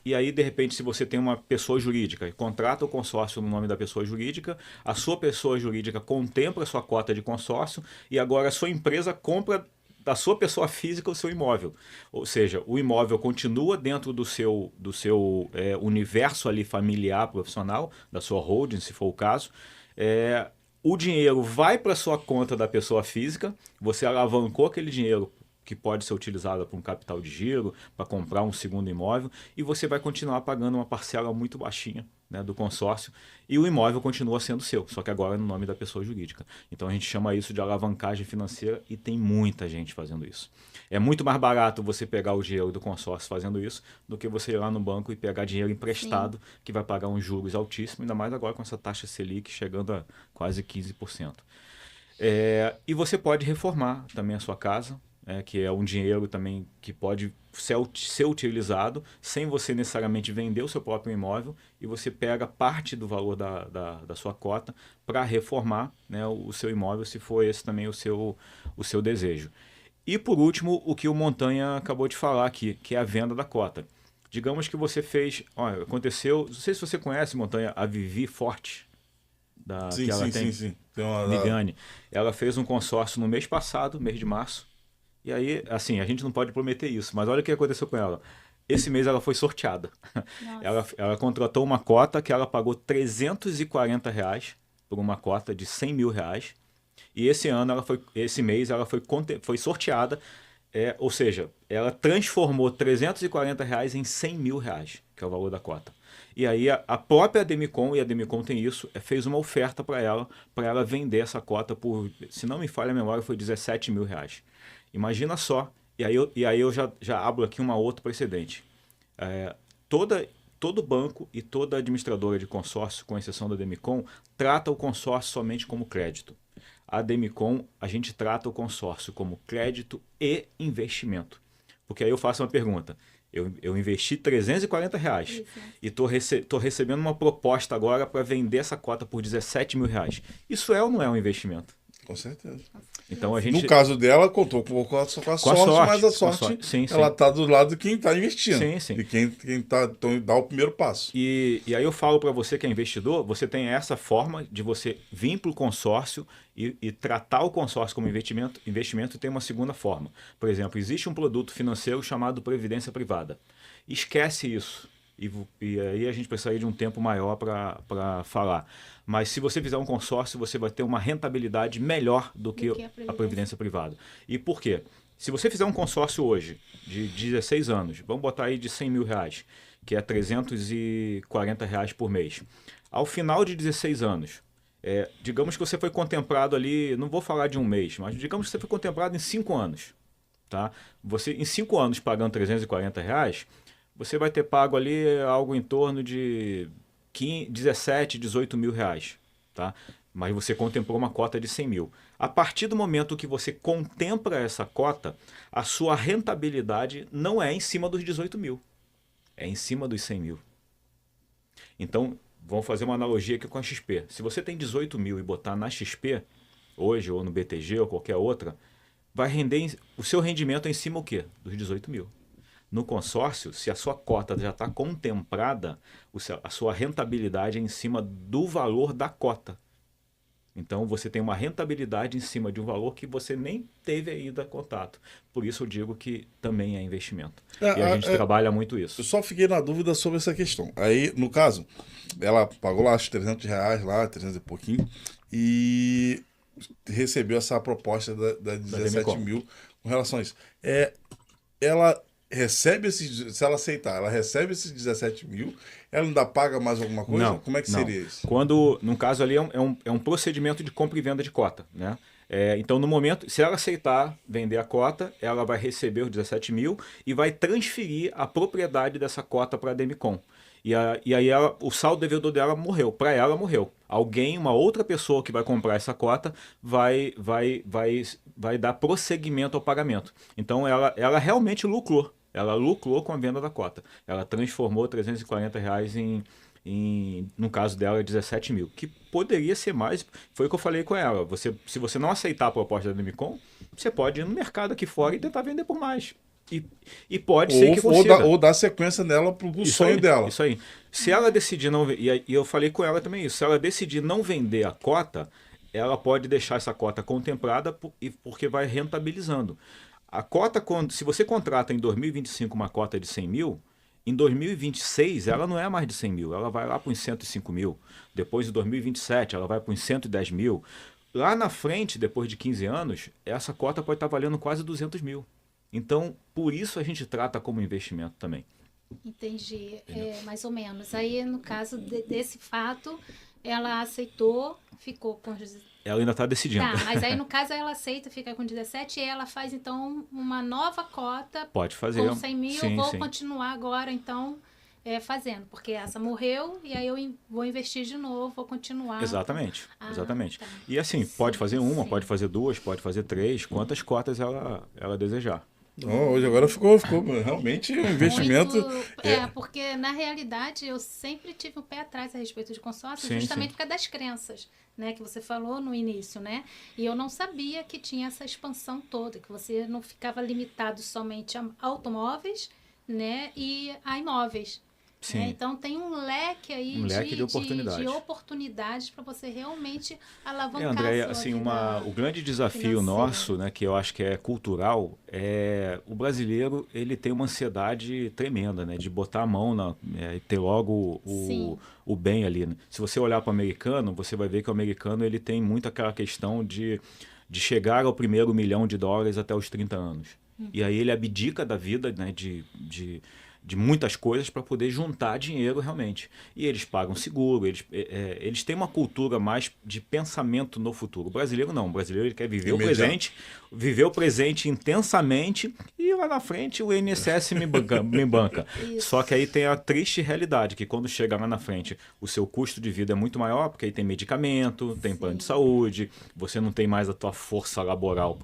E aí, de repente, se você tem uma pessoa jurídica, contrata o consórcio no nome da pessoa jurídica, a sua pessoa jurídica contempla a sua cota de consórcio e agora a sua empresa compra da sua pessoa física o seu imóvel. Ou seja, o imóvel continua dentro do seu universo ali familiar, profissional, da sua holding, se for o caso. O dinheiro vai para a sua conta da pessoa física, você alavancou aquele dinheiro que pode ser utilizado para um capital de giro, para comprar um segundo imóvel, e você vai continuar pagando uma parcela muito baixinha, né, do consórcio, e o imóvel continua sendo seu, só que agora é no nome da pessoa jurídica. Então a gente chama isso de alavancagem financeira e tem muita gente fazendo isso. É muito mais barato você pegar o dinheiro do consórcio fazendo isso do que você ir lá no banco e pegar dinheiro emprestado, que vai pagar uns juros altíssimos, ainda mais agora com essa taxa Selic chegando a quase 15%. E você pode reformar também a sua casa, que é um dinheiro também que pode ser utilizado sem você necessariamente vender o seu próprio imóvel, e você pega parte do valor da sua cota para reformar, né, o seu imóvel, se for esse também o seu desejo. E por último, o que o Montanha acabou de falar aqui, que é a venda da cota. Digamos que você fez... aconteceu... Não sei se você conhece, Montanha, a Vivi Forte. Sim. Viviane. Ela fez um consórcio no mês passado, mês de março. E aí, assim, a gente não pode prometer isso, mas olha o que aconteceu com ela. Esse mês ela foi sorteada. Ela contratou uma cota que ela pagou R$340 por uma cota de R$100 mil. E esse mês ela foi sorteada, ou seja, ela transformou R$340 em R$100 mil, que é o valor da cota. E aí a própria Demicon, e a Demicon tem isso, fez uma oferta para ela vender essa cota por, se não me falha a memória, foi R$17 mil. Imagina só, e aí eu já abro aqui um outro precedente. Todo banco e toda administradora de consórcio, com exceção da Demicon, trata o consórcio somente como crédito. A Demicon, a gente trata o consórcio como crédito e investimento. Porque aí eu faço uma pergunta. Eu investi R$340 e tô recebendo uma proposta agora para vender essa cota por R$17 mil. Isso é ou não é um investimento? Com certeza. Então, no caso dela, contou com a sorte, mas a sorte ela está do lado de quem está investindo. Sim. E quem dá o primeiro passo. E aí eu falo para você que é investidor, você tem essa forma de você vir para o consórcio e tratar o consórcio como investimento, e tem uma segunda forma. Por exemplo, existe um produto financeiro chamado Previdência Privada. Esquece isso. E aí a gente precisaria de um tempo maior para falar. Mas se você fizer um consórcio, você vai ter uma rentabilidade melhor do que a Previdência Privada. E por quê? Se você fizer um consórcio hoje de 16 anos, vamos botar aí de R$100 mil, que é R$340 por mês. Ao final de 16 anos, digamos que você foi contemplado ali, não vou falar de um mês, mas digamos que você foi contemplado em 5 anos. Tá? Você, em 5 anos pagando R$340, você vai ter pago ali algo em torno de 17, 18 mil reais. Tá? Mas você contemplou uma cota de 100 mil. A partir do momento que você contempla essa cota, a sua rentabilidade não é em cima dos 18 mil. É em cima dos 100 mil. Então, vamos fazer uma analogia aqui com a XP. Se você tem 18 mil e botar na XP, hoje, ou no BTG, ou qualquer outra, vai render, o seu rendimento é em cima o quê? Dos 18 mil. No consórcio, se a sua cota já está contemplada, a sua rentabilidade é em cima do valor da cota. Então você tem uma rentabilidade em cima de um valor que você nem teve ainda contato. Por isso eu digo que também é investimento. E a gente trabalha muito isso. Eu só fiquei na dúvida sobre essa questão. Aí, no caso, ela pagou lá os R$ 300, lá, 300 e pouquinho, e recebeu essa proposta da 17 mil com relação a isso. Ela recebe esses, se ela aceitar, ela recebe esses 17 mil, ela ainda paga mais alguma coisa? Não, Como é que não. seria isso? Quando, no caso ali, é um procedimento de compra e venda de cota, né? Então, no momento, se ela aceitar vender a cota, ela vai receber os 17 mil e vai transferir a propriedade dessa cota para a Demicon. E aí o saldo devedor dela morreu. Para ela, morreu. Alguém, uma outra pessoa que vai comprar essa cota, vai dar prosseguimento ao pagamento. Então, ela realmente lucrou. Ela lucrou com a venda da cota. Ela transformou R$ 340 no caso dela, 17 mil. Que poderia ser mais. Foi o que eu falei com ela. Se você não aceitar a proposta da Demicon, você pode ir no mercado aqui fora e tentar vender por mais. E pode ser que consiga. Ou dar sequência nela pro sonho dela. Isso aí. Se ela decidir não vender, e eu falei com ela também isso, se ela decidir não vender a cota, ela pode deixar essa cota contemplada porque vai rentabilizando. A cota, se você contrata em 2025 uma cota de 100 mil, em 2026 ela não é mais de 100 mil, ela vai lá para uns 105 mil. Depois, em 2027, ela vai para uns 110 mil. Lá na frente, depois de 15 anos, essa cota pode estar valendo quase 200 mil. Então, por isso a gente trata como investimento também. Entendi, mais ou menos. Aí, no caso desse fato, ela aceitou, ficou com... Ela ainda está decidindo. Tá, mas aí no caso ela aceita, fica com 17 e ela faz então uma nova cota. Pode fazer. Com 100 mil, sim, vou sim. continuar agora então fazendo, porque essa morreu e aí eu vou investir de novo, vou continuar. Exatamente, exatamente. Tá. E assim, pode fazer uma, pode fazer duas, pode fazer três, quantas cotas ela desejar. Não, hoje agora ficou realmente um investimento. Porque na realidade eu sempre tive um pé atrás a respeito de consórcio, Sim, justamente sim. por causa das crenças, né, que você falou no início, né? E eu não sabia que tinha essa expansão toda, que você não ficava limitado somente a automóveis, né, e a imóveis. Sim. Né? Então tem um leque aí de oportunidades. de oportunidades para você realmente alavancar Andréia, a sua assim, vida o grande desafio financeira. nosso, né, que eu acho que é cultural, o brasileiro ele tem uma ansiedade tremenda, né, de botar a mão e ter logo o bem ali. Né? Se você olhar para o americano, você vai ver que o americano ele tem muito aquela questão de chegar ao primeiro $1 milhão até os 30 anos. E aí ele abdica da vida, né, de muitas coisas para poder juntar dinheiro realmente. E eles pagam seguro, eles têm uma cultura mais de pensamento no futuro. O brasileiro não, o brasileiro ele quer viver o presente intensamente e lá na frente o INSS me banca. Só que aí tem a triste realidade, que quando chega lá na frente o seu custo de vida é muito maior, porque aí tem medicamento, tem plano de saúde, você não tem mais a tua força laboral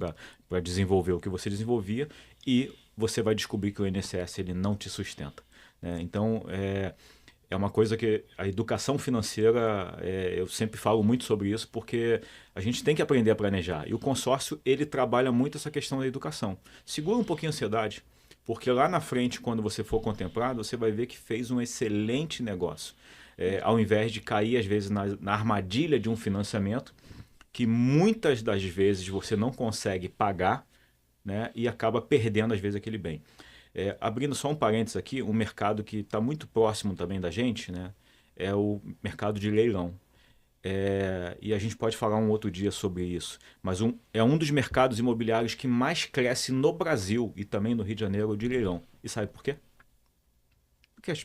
para desenvolver o que você desenvolvia e você vai descobrir que o INSS ele não te sustenta. Né? Então, é uma coisa que a educação financeira, eu sempre falo muito sobre isso, porque a gente tem que aprender a planejar. E o consórcio, ele trabalha muito essa questão da educação. Segura um pouquinho a ansiedade, porque lá na frente, quando você for contemplado, você vai ver que fez um excelente negócio. Ao invés de cair, às vezes, na armadilha de um financiamento, que muitas das vezes você não consegue pagar, né, e acaba perdendo, às vezes, aquele bem. Abrindo só um parênteses aqui, um mercado que está muito próximo também da gente, né, é o mercado de leilão. E a gente pode falar um outro dia sobre isso, mas é um dos mercados imobiliários que mais cresce no Brasil e também no Rio de Janeiro de leilão. E sabe por quê?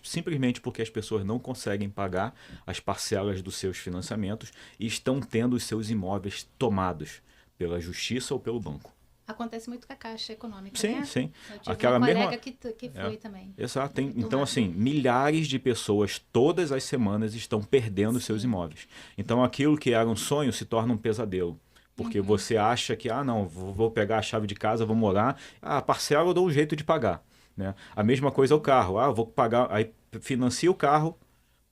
Simplesmente porque as pessoas não conseguem pagar as parcelas dos seus financiamentos e estão tendo os seus imóveis tomados pela justiça ou pelo banco. Acontece muito com a Caixa Econômica, sim, né? Sim, eu tive aquela uma mesma colega que foi também. Exato. Então, assim, milhares de pessoas todas as semanas estão perdendo seus imóveis. Então, aquilo que era um sonho se torna um pesadelo. Porque você acha que, não, vou pegar a chave de casa, vou morar, a parcela eu dou um jeito de pagar. Né? A mesma coisa é o carro. Vou pagar, aí financia o carro,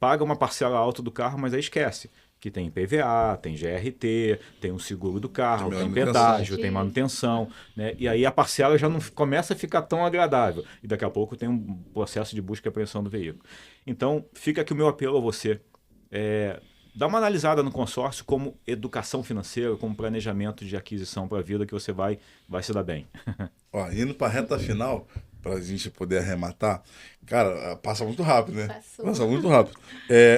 paga uma parcela alta do carro, mas aí esquece que tem IPVA, tem GRT, tem o seguro do carro, tem pedágio, tem manutenção, né? E aí a parcela já não começa a ficar tão agradável. E daqui a pouco tem um processo de busca e apreensão do veículo. Então, fica aqui o meu apelo a você. dá uma analisada no consórcio como educação financeira, como planejamento de aquisição para a vida que você vai se dar bem. Ó, indo para a reta final, para a gente poder arrematar, cara, passa muito rápido, né? Passou. Passa muito rápido.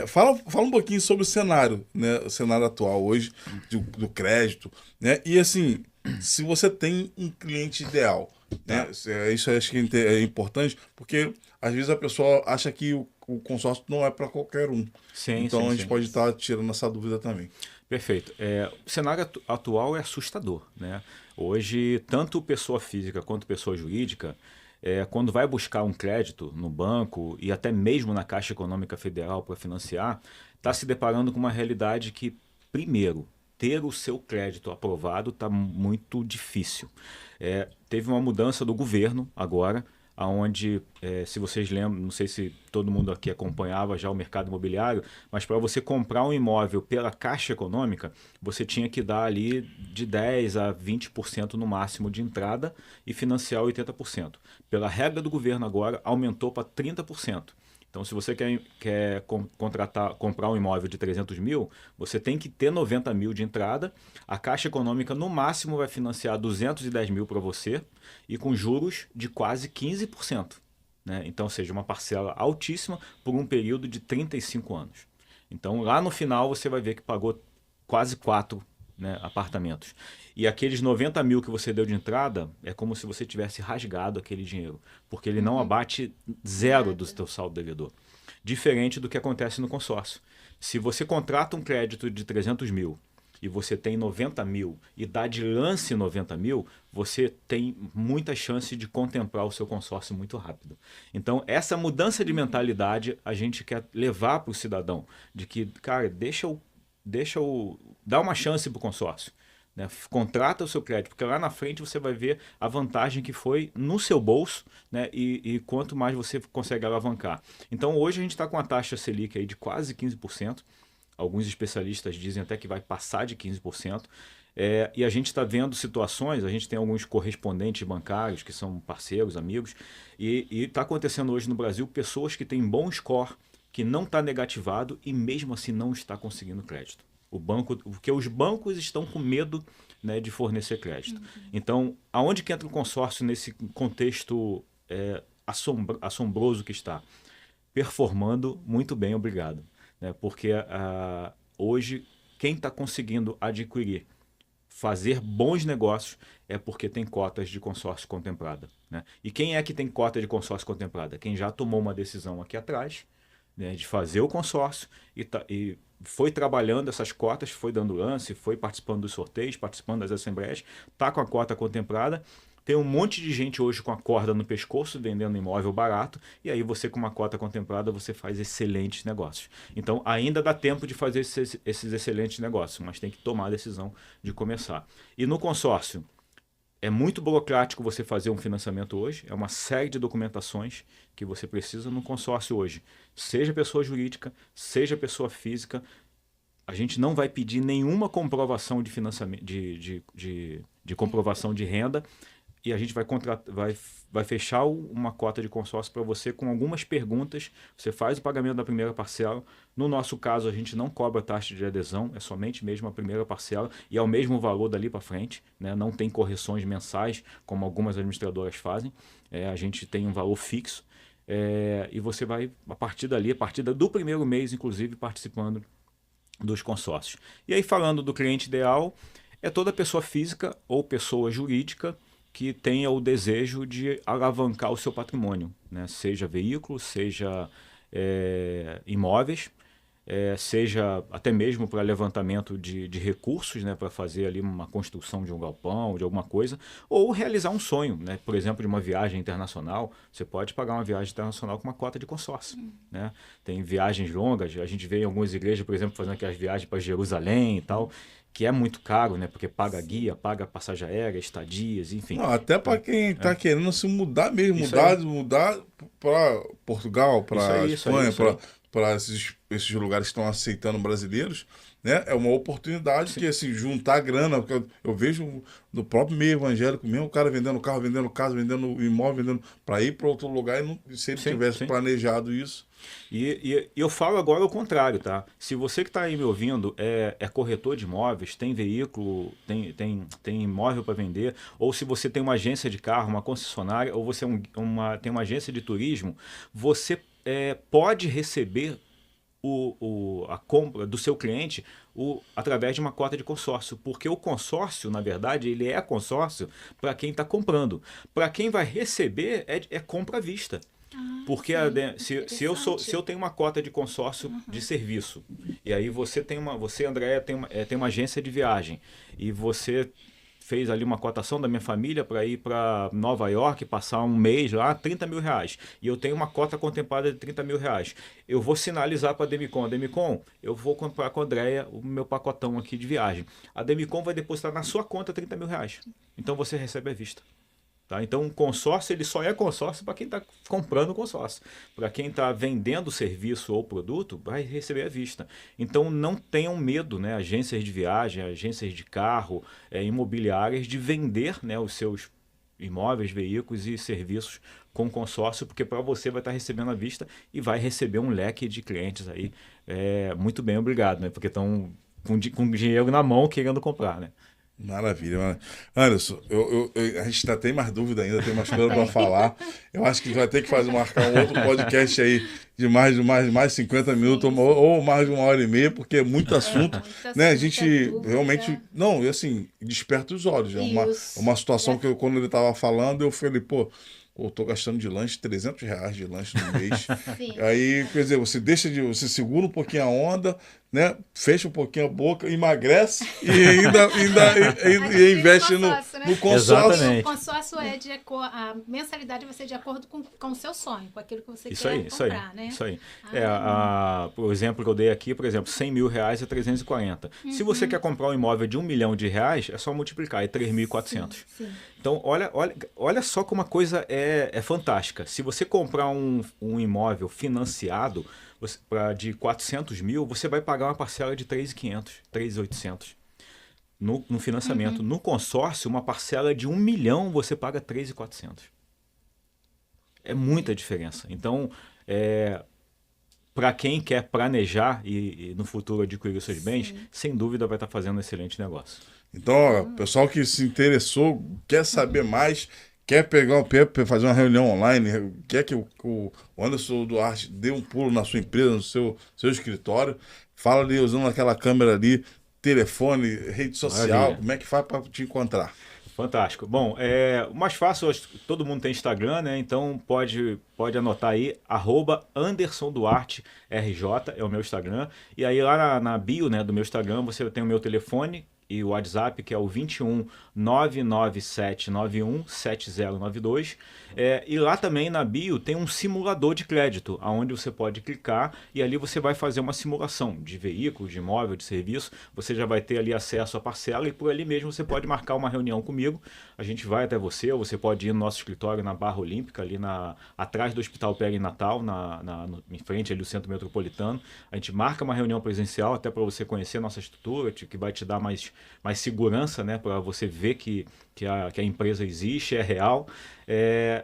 Fala um pouquinho sobre o cenário, né? O cenário atual hoje do crédito, né? E assim, se você tem um cliente ideal, né? Isso eu acho que é importante, porque às vezes a pessoa acha que o consórcio não é para qualquer um. Sim, Então sim, a gente sim. pode estar tirando essa dúvida também. Perfeito. O cenário atual é assustador, né? Hoje, tanto pessoa física quanto pessoa jurídica, quando vai buscar um crédito no banco e até mesmo na Caixa Econômica Federal para financiar, está se deparando com uma realidade que, primeiro, ter o seu crédito aprovado está muito difícil. Teve uma mudança do governo agora, onde, se vocês lembram, não sei se todo mundo aqui acompanhava já o mercado imobiliário, mas para você comprar um imóvel pela Caixa Econômica, você tinha que dar ali de 10% a 20% no máximo de entrada e financiar 80%. Pela regra do governo agora, aumentou para 30%. Então, se você quer comprar um imóvel de 300 mil, você tem que ter 90 mil de entrada. A Caixa Econômica, no máximo, vai financiar 210 mil para você e com juros de quase 15%. Né? Então, ou seja, uma parcela altíssima por um período de 35 anos. Então, lá no final, você vai ver que pagou quase 4, né, apartamentos. E aqueles 90 mil que você deu de entrada, é como se você tivesse rasgado aquele dinheiro, porque ele não abate zero do seu saldo devedor. Diferente do que acontece no consórcio. Se você contrata um crédito de 300 mil e você tem 90 mil e dá de lance 90 mil, você tem muita chance de contemplar o seu consórcio muito rápido. Então, essa mudança de mentalidade a gente quer levar para o cidadão, de que, cara, deixa eu dar uma chance para o consórcio. Né? Contrata o seu crédito, porque lá na frente você vai ver a vantagem que foi no seu bolso, né? E quanto mais você consegue alavancar. Então hoje a gente está com a taxa Selic aí de quase 15%, alguns especialistas dizem até que vai passar de 15%, e a gente está vendo situações, a gente tem alguns correspondentes bancários que são parceiros, amigos, e está acontecendo hoje no Brasil pessoas que têm bom score, que não está negativado e mesmo assim não está conseguindo crédito. Porque os bancos estão com medo, né, de fornecer crédito. Então, aonde que entra o consórcio nesse contexto assombroso que está? Performando muito bem, obrigado. Né? Porque hoje, quem está conseguindo adquirir, fazer bons negócios, é porque tem cotas de consórcio contemplada. Né? E quem é que tem cota de consórcio contemplada? Quem já tomou uma decisão aqui atrás, né, de fazer o consórcio e foi trabalhando essas cotas, foi dando lance, foi participando dos sorteios, participando das assembleias, está com a cota contemplada. Tem um monte de gente hoje com a corda no pescoço, vendendo imóvel barato, e aí você com uma cota contemplada, você faz excelentes negócios. Então ainda dá tempo de fazer esses excelentes negócios, mas tem que tomar a decisão de começar. E no consórcio, é muito burocrático você fazer um financiamento hoje, é uma série de documentações que você precisa no consórcio hoje. Seja pessoa jurídica, seja pessoa física, a gente não vai pedir nenhuma comprovação de financiamento, de comprovação de renda, e a gente vai fechar uma cota de consórcio para você com algumas perguntas. Você faz o pagamento da primeira parcela. No nosso caso, a gente não cobra taxa de adesão, é somente mesmo a primeira parcela e é o mesmo valor dali para frente. Né? Não tem correções mensais, como algumas administradoras fazem. A gente tem um valor fixo. E você vai, a partir do primeiro mês, inclusive, participando dos consórcios. E aí, falando do cliente ideal, é toda pessoa física ou pessoa jurídica que tenha o desejo de alavancar o seu patrimônio, né? Seja veículo, seja imóveis, seja até mesmo para levantamento de recursos, né? Para fazer ali uma construção de um galpão, de alguma coisa, ou realizar um sonho, né? Por exemplo, de uma viagem internacional. Você pode pagar uma viagem internacional com uma cota de consórcio. Né? Tem viagens longas, a gente vê em algumas igrejas, por exemplo, fazendo aquelas viagens para Jerusalém e tal, que é muito caro, né? Porque paga guia, paga passagem aérea, estadias, enfim. Não, até para quem está querendo se mudar mesmo, mudar para Portugal, para Espanha, para esses lugares que estão aceitando brasileiros, né? É uma oportunidade. Sim. Que assim, juntar grana, porque eu vejo no próprio meio evangélico mesmo, o cara vendendo carro, vendendo casa, vendendo imóvel, vendendo para ir para outro lugar, e se ele tivesse planejado isso. E eu falo agora o contrário, tá? Se você que está aí me ouvindo é corretor de imóveis, tem veículo, tem imóvel para vender, ou se você tem uma agência de carro, uma concessionária, ou você tem uma agência de turismo, você pode receber a compra do seu cliente através de uma cota de consórcio, porque o consórcio, na verdade, ele é consórcio para quem está comprando. Para quem vai receber, é compra à vista. Porque se eu tenho uma cota de consórcio de serviço, e aí você, Andréia, tem uma agência de viagem, e você fez ali uma cotação da minha família para ir para Nova York, passar um mês lá, R$ 30.000. E eu tenho uma cota contemplada de R$ 30.000. Eu vou sinalizar para a Demicon. Demicon, eu vou comprar com a Andréia o meu pacotão aqui de viagem. A Demicon vai depositar na sua conta R$ 30.000. Então você recebe à vista. Tá? Então, um consórcio ele só é consórcio para quem está comprando o consórcio. Para quem está vendendo o serviço ou produto, vai receber à vista. Então, não tenham medo, né, agências de viagem, agências de carro, imobiliárias, de vender, né, os seus imóveis, veículos e serviços com consórcio, porque para você vai estar recebendo à vista e vai receber um leque de clientes aí muito bem, obrigado, né, porque estão com dinheiro na mão querendo comprar, né? Maravilha, maravilha. Anderson, a gente ainda tem mais dúvida ainda, tem mais coisa para falar. Eu acho que vai ter que marcar um outro podcast aí de mais 50 minutos ou mais de 1h30, porque é muito assunto, né? A gente realmente, não, assim, desperta os olhos. É uma situação que quando ele estava falando, eu falei, pô, eu tô gastando de lanche R$ 300 de lanche no mês. Aí, quer dizer, você segura um pouquinho a onda, né? Fecha um pouquinho a boca, emagrece e ainda investe no consórcio. Exatamente. O consórcio a mensalidade vai ser de acordo com o seu sonho, com aquilo que você quer comprar, né? Isso aí. O exemplo que eu dei aqui, por exemplo, R$ 100.000 é 340. Se você quer comprar um imóvel de R$ 1 milhão, é só multiplicar, é 3.400. Então, olha só como a coisa é fantástica. Se você comprar um imóvel financiado de 400 mil, você vai pagar uma parcela de 3.500, 3.800 no financiamento. No consórcio, uma parcela de 1 milhão, você paga 3.400. É muita diferença. Então, para quem quer planejar e no futuro adquirir os seus bens, sem dúvida vai estar fazendo um excelente negócio. Então, ó, pessoal que se interessou, quer saber mais, quer pegar o pé para fazer uma reunião online, quer que o Anderson Duarte dê um pulo na sua empresa, no seu escritório, fala ali usando aquela câmera ali, telefone, rede social, Maravilha. Como é que faz para te encontrar? Fantástico. Bom, o mais fácil, todo mundo tem Instagram, né? Então pode anotar aí, @AndersonDuarteRJ é o meu Instagram. E aí lá na bio, né, do meu Instagram você tem o meu telefone e o WhatsApp, que é o 21 99791 7092. E lá também na bio tem um simulador de crédito, onde você pode clicar e ali você vai fazer uma simulação de veículo, de imóvel, de serviço. Você já vai ter ali acesso à parcela e por ali mesmo você pode marcar uma reunião comigo. A gente vai até você, ou você pode ir no nosso escritório na Barra Olímpica, ali atrás do Hospital Perinatal, em frente ali do Centro Metropolitano. A gente marca uma reunião presencial até para você conhecer a nossa estrutura, que vai te dar mais segurança, né, para você ver que a empresa existe, é real,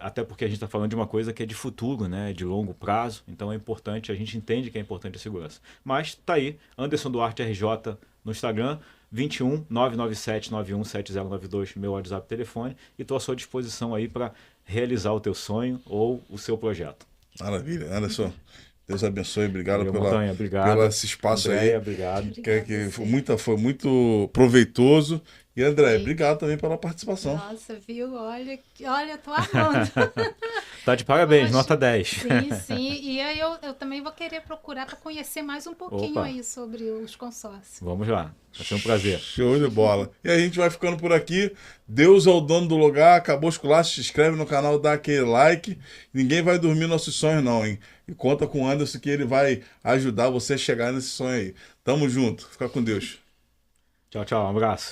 até porque a gente está falando de uma coisa que é de futuro, né, de longo prazo, então é importante, a gente entende que é importante a segurança. Mas tá aí, Anderson Duarte RJ no Instagram, 21 997 91 7092, meu WhatsApp telefone, e estou à sua disposição aí para realizar o teu sonho ou o seu projeto. Maravilha, Anderson. Deus abençoe, obrigado obrigado. pelo esse espaço Andréia, aí. Obrigado. Que foi muito proveitoso. E André, obrigado também pela participação. Nossa, viu? Olha, eu tô amando. Tá de parabéns, Poxa, nota 10. Sim. E aí eu também vou querer procurar para conhecer mais um pouquinho aí sobre os consórcios. Vamos lá, vai ser um prazer. Show de bola. E a gente vai ficando por aqui. Deus é o dono do lugar, acabou os culachos, se inscreve no canal, dá aquele like. Ninguém vai dormir nossos sonhos não, hein? E conta com o Anderson que ele vai ajudar você a chegar nesse sonho aí. Tamo junto, fica com Deus. Tchau, um abraço.